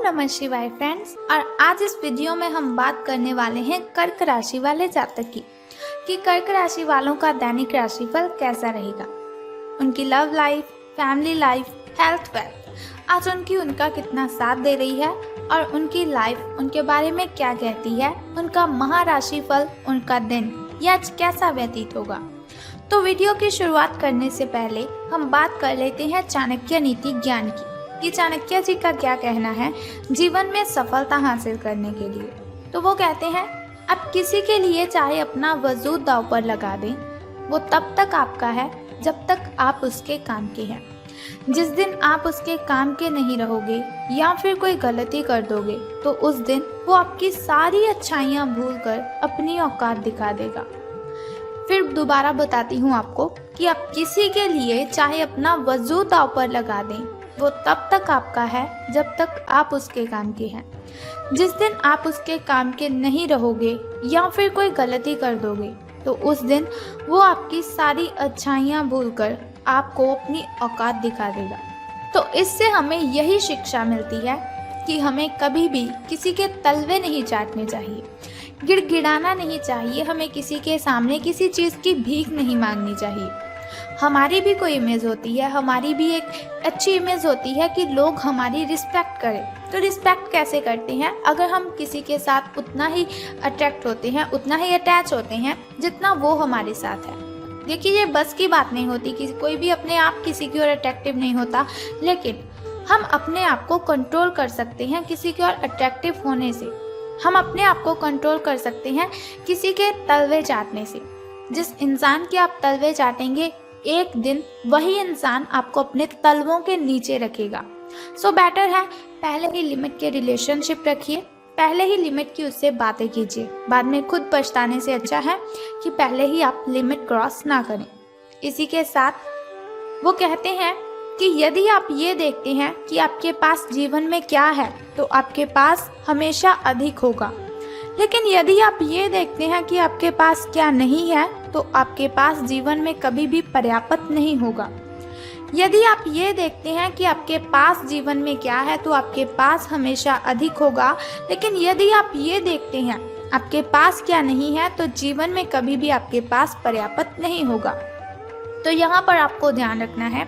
नमः शिवाय फ्रेंड्स। और आज इस वीडियो में हम बात करने वाले हैं कर्क राशि वाले जातक की कि कर्क राशि वालों का दैनिक राशिफल कैसा रहेगा, उनकी love life, family life, health, wealth, आज उनका कितना साथ दे रही है और उनकी लाइफ उनके बारे में क्या कहती है, उनका महाराशिफल, उनका दिन यह आज कैसा व्यतीत होगा। तो वीडियो की शुरुआत करने से पहले हम बात कर लेते हैं चाणक्य नीति ज्ञान की कि चाणक्य जी का क्या कहना है जीवन में सफलता हासिल करने के लिए। तो वो कहते हैं, आप किसी के लिए चाहे अपना वजूद दांव पर लगा दें, वो तब तक आपका है जब तक आप उसके काम के हैं। जिस दिन आप उसके काम के नहीं रहोगे या फिर कोई गलती कर दोगे तो उस दिन वो आपकी सारी अच्छाइयाँ भूलकर अपनी औकात दिखा देगा। फिर दोबारा बताती हूँ आपको कि आप किसी के लिए चाहे अपना वजूद दांव पर लगा दें, वो तब तक आपका है जब तक आप उसके काम के हैं। जिस दिन आप उसके काम के नहीं रहोगे या फिर कोई गलती कर दोगे तो उस दिन वो आपकी सारी अच्छाइयाँ भूलकर आपको अपनी औकात दिखा देगा। तो इससे हमें यही शिक्षा मिलती है कि हमें कभी भी किसी के तलवे नहीं चाटने चाहिए, गिड़गिड़ाना नहीं चाहिए, हमें किसी के सामने किसी चीज़ की भीख नहीं मांगनी चाहिए। हमारी भी कोई इमेज होती है, हमारी भी एक अच्छी इमेज होती है कि लोग हमारी रिस्पेक्ट करें। तो रिस्पेक्ट कैसे करते हैं? अगर हम किसी के साथ उतना ही अट्रैक्ट होते हैं, उतना ही अटैच होते हैं जितना वो हमारे साथ है। देखिए, ये बस की बात नहीं होती कि कोई भी अपने आप किसी की ओर अट्रैक्टिव नहीं होता, लेकिन हम अपने आप को कंट्रोल कर सकते हैं किसी की ओर अट्रैक्टिव होने से। हम अपने आप को कंट्रोल कर सकते हैं किसी के तलवे चाटने से। जिस इंसान के आप तलवे चाटेंगे, एक दिन वही इंसान आपको अपने तलवों के नीचे रखेगा। सो बेटर है पहले ही लिमिट के रिलेशनशिप रखिए, पहले ही लिमिट की उससे बातें कीजिए। बाद में खुद पछताने से अच्छा है कि पहले ही आप लिमिट क्रॉस ना करें। इसी के साथ वो कहते हैं कि यदि आप ये देखते हैं कि आपके पास जीवन में क्या है तो आपके पास हमेशा अधिक होगा, लेकिन यदि आप ये देखते हैं कि आपके पास क्या नहीं है तो आपके पास जीवन में कभी भी पर्याप्त नहीं होगा। यदि आप ये देखते हैं कि आपके पास जीवन में क्या है तो आपके पास हमेशा अधिक होगा, लेकिन यदि आप ये देखते हैं आपके पास क्या नहीं है तो जीवन में कभी भी आपके पास पर्याप्त नहीं होगा। तो यहाँ पर आपको ध्यान रखना है,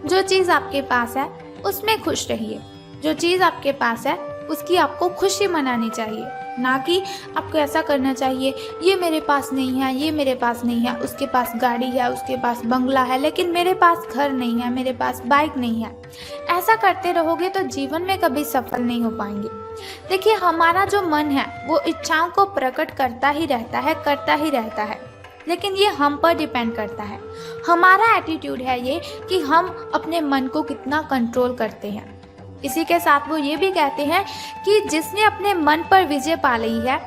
जो चीज़ आपके पास है उसमें खुश रहिए। जो चीज़ आपके पास है उसकी आपको खुशी मनानी चाहिए, ना कि आपको ऐसा करना चाहिए ये मेरे पास नहीं है, ये मेरे पास नहीं है, उसके पास गाड़ी है, उसके पास बंगला है, लेकिन मेरे पास घर नहीं है, मेरे पास बाइक नहीं है। ऐसा करते रहोगे तो जीवन में कभी सफल नहीं हो पाएंगे। देखिए, हमारा जो मन है वो इच्छाओं को प्रकट करता ही रहता है, लेकिन ये हम पर डिपेंड करता है। हमारा एटीट्यूड है ये कि हम अपने मन को कितना कंट्रोल करते हैं। इसी के साथ वो ये भी कहते हैं कि जिसने अपने मन पर विजय पा ली है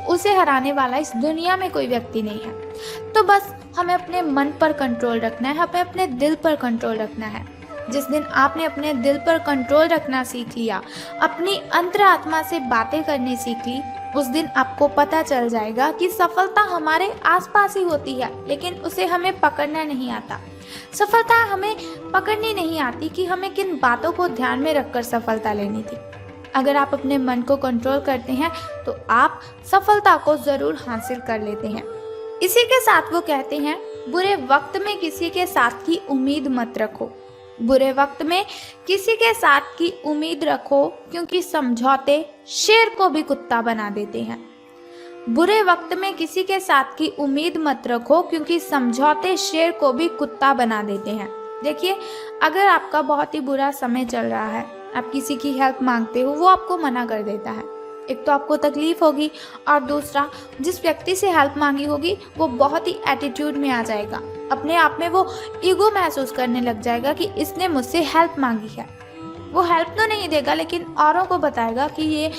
उसे हराने वाला इस दुनिया में कोई व्यक्ति नहीं है। तो बस हमें अपने मन पर कंट्रोल रखना है, हमें अपने दिल पर कंट्रोल रखना है। जिस दिन आपने अपने दिल पर कंट्रोल रखना सीख लिया, अपनी अंतरात्मा से बातें करनी सीख ली, उस दिन आपको पता चल जाएगा कि सफलता हमारे आसपास ही होती है, लेकिन उसे हमें पकड़ना नहीं आता। सफलता हमें पकड़नी नहीं आती कि हमें किन बातों को ध्यान में रखकर सफलता लेनी थी। अगर आप अपने मन को कंट्रोल करते हैं तो आप सफलता को ज़रूर हासिल कर लेते हैं। इसी के साथ वो कहते हैं, बुरे वक्त में किसी के साथ की उम्मीद मत रखो। बुरे वक्त में किसी के साथ की उम्मीद रखो, क्योंकि समझौते शेर को भी कुत्ता बना देते हैं। बुरे वक्त में किसी के साथ की उम्मीद मत रखो, क्योंकि समझौते शेर को भी कुत्ता बना देते हैं। देखिए, अगर आपका बहुत ही बुरा समय चल रहा है, आप किसी की हेल्प मांगते हो, वो आपको मना कर देता है। एक तो आपको तकलीफ होगी और दूसरा जिस व्यक्ति से हेल्प मांगी होगी वो बहुत ही एटीट्यूड में आ जाएगा, अपने आप में वो ईगो महसूस करने लग जाएगा कि इसने मुझसे हेल्प मांगी है। वो हेल्प तो नहीं देगा, लेकिन औरों को बताएगा कि ये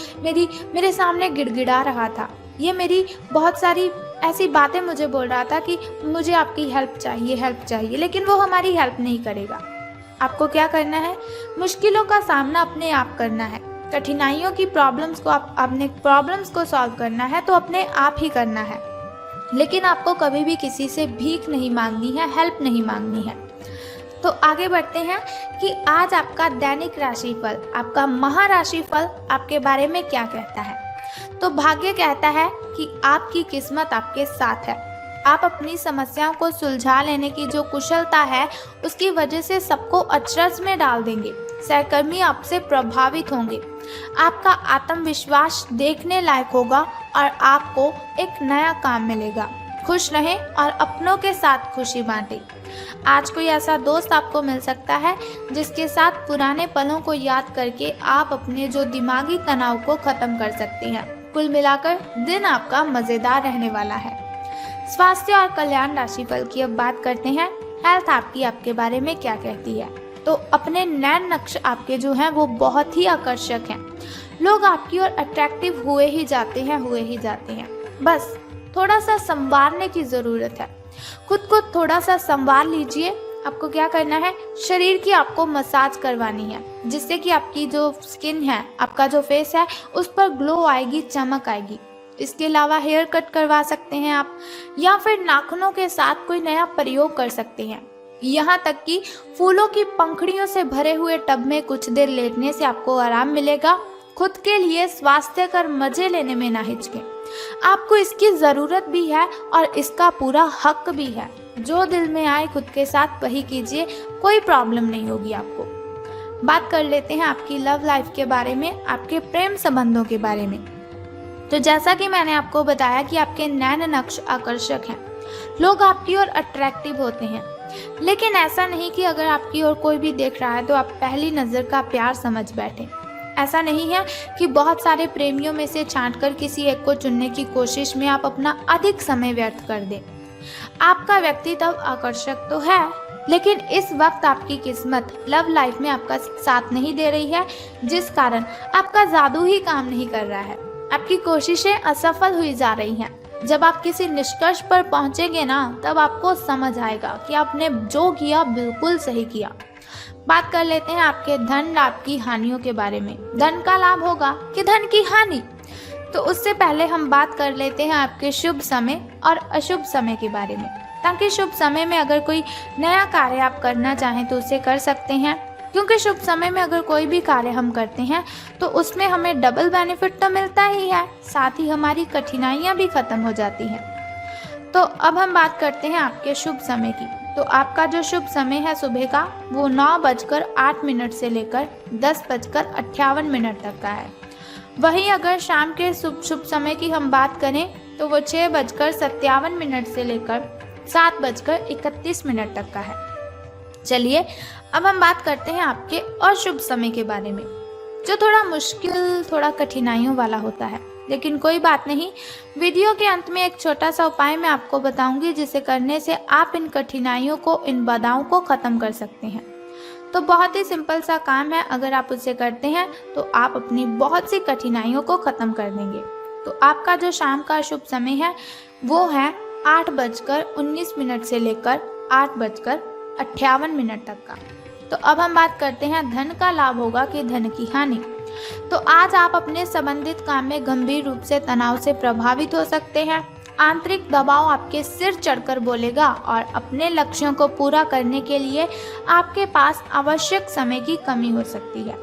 मेरे सामने गिड़गिड़ा रहा था, ये मेरी बहुत सारी ऐसी बातें मुझे बोल रहा था कि मुझे आपकी हेल्प चाहिए, लेकिन वो हमारी हेल्प नहीं करेगा। आपको क्या करना है? मुश्किलों का सामना अपने आप करना है, कठिनाइयों की प्रॉब्लम्स को अपने प्रॉब्लम्स को सॉल्व करना है तो अपने आप ही करना है, लेकिन आपको कभी भी किसी से भीख नहीं मांगनी है, हेल्प नहीं मांगनी है। तो आगे बढ़ते हैं कि आज आपका दैनिक राशिफल, आपका महाराशिफल आपके बारे में क्या कहता है। तो भाग्य कहता है कि आपकी किस्मत आपके साथ है। आप अपनी समस्याओं को सुलझा लेने की जो कुशलता है उसकी वजह से सबको अचरज में डाल देंगे। सहकर्मी आपसे प्रभावित होंगे। आपका आत्मविश्वास देखने लायक होगा और आपको एक नया काम मिलेगा। खुश रहें और अपनों के साथ खुशी बांटें। आज कोई ऐसा दोस्त आपको मिल सकता है जिसके साथ पुराने पलों को याद करके आप अपने जो दिमागी तनाव को खत्म कर सकते हैं। कुल मिलाकर दिन आपका मजेदार रहने वाला है। स्वास्थ्य और कल्याण राशिफल की अब बात करते हैं। हेल्थ आपके बारे में क्या कहती है। तो अपने नैन नक्श आपके जो हैं वो बहुत ही आकर्षक हैं। लोग आपकी ओर अट्रैक्टिव हुए ही जाते हैं। बस थोड़ा सा संवारने की ज़रूरत है। खुद को थोड़ा सा संवार लीजिए। आपको क्या करना है, शरीर की आपको मसाज करवानी है, जिससे कि आपकी जो स्किन है, आपका जो फेस है, उस पर ग्लो आएगी, चमक आएगी। इसके अलावा हेयर कट करवा सकते हैं आप, या फिर नाखूनों के साथ कोई नया प्रयोग कर सकते हैं। यहाँ तक कि फूलों की पंखुड़ियों से भरे हुए टब में कुछ देर लेटने से आपको आराम मिलेगा। खुद के लिए स्वास्थ्यकर मजे लेने में ना हिचकें। आपको इसकी ज़रूरत भी है और इसका पूरा हक भी है। जो दिल में आए खुद के साथ वही कीजिए, कोई प्रॉब्लम नहीं होगी आपको। बात कर लेते हैं आपकी लव लाइफ के बारे में, आपके प्रेम संबंधों के बारे में। तो जैसा कि मैंने आपको बताया कि आपके नैन नक्श आकर्षक हैं। लोग आपकी ओर अट्रैक्टिव होते हैं, लेकिन ऐसा नहीं कि अगर आपकी ओर कोई भी देख रहा है तो आप पहली नज़र का प्यार समझ बैठें। ऐसा नहीं है कि बहुत सारे प्रेमियों में से छांटकर किसी एक को चुनने की कोशिश में आप अपना अधिक समय व्यर्थ कर दें। आपका व्यक्तित्व आकर्षक तो है, लेकिन इस वक्त आपकी किस्मत लव लाइफ में आपका साथ नहीं दे रही है, जिस कारण आपका जादू ही काम नहीं कर रहा है। आपकी कोशिशें असफल हुई जा रही हैं। जब आप किसी निष्कर्ष पर पहुंचेंगे ना, तब आपको समझ आएगा कि आपने जो किया बिल्कुल सही किया। बात कर लेते हैं आपके धन लाभ की हानियों के बारे में। धन का लाभ होगा कि धन की हानि। तो उससे पहले हम बात कर लेते हैं आपके शुभ समय और अशुभ समय के बारे में, ताकि शुभ समय में अगर कोई नया कार्य आप करना चाहें तो उसे कर सकते हैं। क्योंकि शुभ समय में अगर कोई भी कार्य हम करते हैं तो उसमें हमें डबल बेनिफिट तो मिलता ही है, साथ ही हमारी कठिनाइयाँ भी खत्म हो जाती हैं। तो अब हम बात करते हैं आपके शुभ समय की। तो आपका जो शुभ समय है सुबह का, वो 9:08 से लेकर 10:58 तक का है। वहीं अगर शाम के शुभ समय की हम बात करें तो वो 6:57 से लेकर 7:31 तक का है। चलिए अब हम बात करते हैं आपके अशुभ समय के बारे में, जो थोड़ा मुश्किल, थोड़ा कठिनाइयों वाला होता है। लेकिन कोई बात नहीं, वीडियो के अंत में एक छोटा सा उपाय मैं आपको बताऊंगी, जिसे करने से आप इन कठिनाइयों को, इन बाधाओं को ख़त्म कर सकते हैं। तो बहुत ही सिंपल सा काम है, अगर आप उसे करते हैं तो आप अपनी बहुत सी कठिनाइयों को ख़त्म कर देंगे। तो आपका जो शाम का शुभ समय है वो है 8:19 से लेकर 8:58 तक का। तो अब हम बात करते हैं धन का लाभ होगा कि धन की हानि। तो आज आप अपने संबंधित काम में गंभीर रूप से तनाव से प्रभावित हो सकते हैं। आंतरिक दबाव आपके सिर चढ़कर बोलेगा और अपने लक्ष्यों को पूरा करने के लिए आपके पास आवश्यक समय की कमी हो सकती है,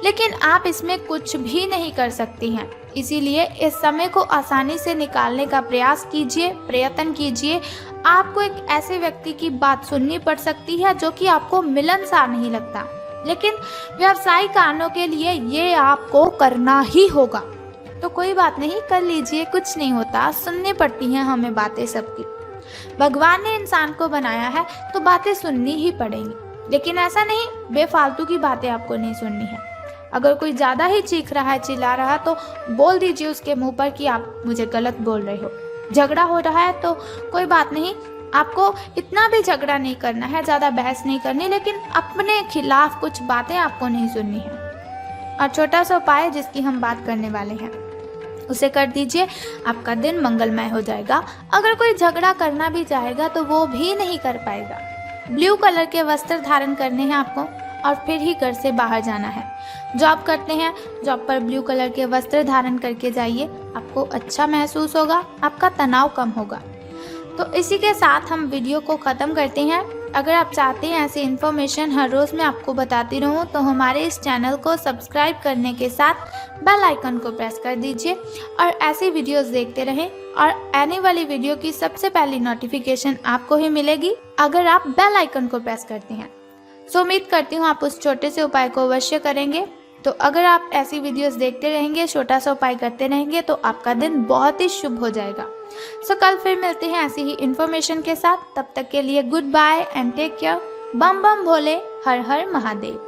लेकिन आप इसमें कुछ भी नहीं कर सकती हैं। इसीलिए इस समय को आसानी से निकालने का प्रयत्न कीजिए। आपको एक ऐसे व्यक्ति की बात सुननी पड़ सकती है जो कि आपको मिलनसार नहीं लगता, लेकिन व्यावसायिक कारणों के लिए ये आपको करना ही होगा। तो कोई बात नहीं, कर लीजिए, कुछ नहीं होता। सुननी पड़ती हैं हमें बातें सबकी। भगवान ने इंसान को बनाया है तो बातें सुननी ही पड़ेंगी, लेकिन ऐसा नहीं बेफालतू की बातें आपको नहीं सुननी है। अगर कोई ज़्यादा ही चीख रहा है, चिल्ला रहा है, तो बोल दीजिए उसके मुंह पर कि आप मुझे गलत बोल रहे हो। झगड़ा हो रहा है तो कोई बात नहीं, आपको इतना भी झगड़ा नहीं करना है, ज़्यादा बहस नहीं करनी, लेकिन अपने खिलाफ कुछ बातें आपको नहीं सुननी है। और छोटा सा उपाय जिसकी हम बात करने वाले हैं उसे कर दीजिए, आपका दिन मंगलमय हो जाएगा। अगर कोई झगड़ा करना भी चाहेगा तो वो भी नहीं कर पाएगा। ब्लू कलर के वस्त्र धारण करने हैं आपको और फिर ही घर से बाहर जाना है। जॉब करते हैं, जॉब पर ब्लू कलर के वस्त्र धारण करके जाइए, आपको अच्छा महसूस होगा, आपका तनाव कम होगा। तो इसी के साथ हम वीडियो को ख़त्म करते हैं। अगर आप चाहते हैं ऐसी इन्फॉर्मेशन हर रोज़ मैं आपको बताती रहूं तो हमारे इस चैनल को सब्सक्राइब करने के साथ बेल आइकन को प्रेस कर दीजिए और ऐसी वीडियोस देखते रहें और आने वाली वीडियो की सबसे पहली नोटिफिकेशन आपको ही मिलेगी अगर आप बेल आइकन को प्रेस करते हैं। सो उम्मीद करती हूँ आप उस छोटे से उपाय को अवश्य करेंगे। तो अगर आप ऐसी वीडियोस देखते रहेंगे, छोटा सा उपाय करते रहेंगे तो आपका दिन बहुत ही शुभ हो जाएगा। सो कल फिर मिलते हैं ऐसी ही इन्फॉर्मेशन के साथ। तब तक के लिए good bye and take care. बम बम भोले, हर हर महादेव।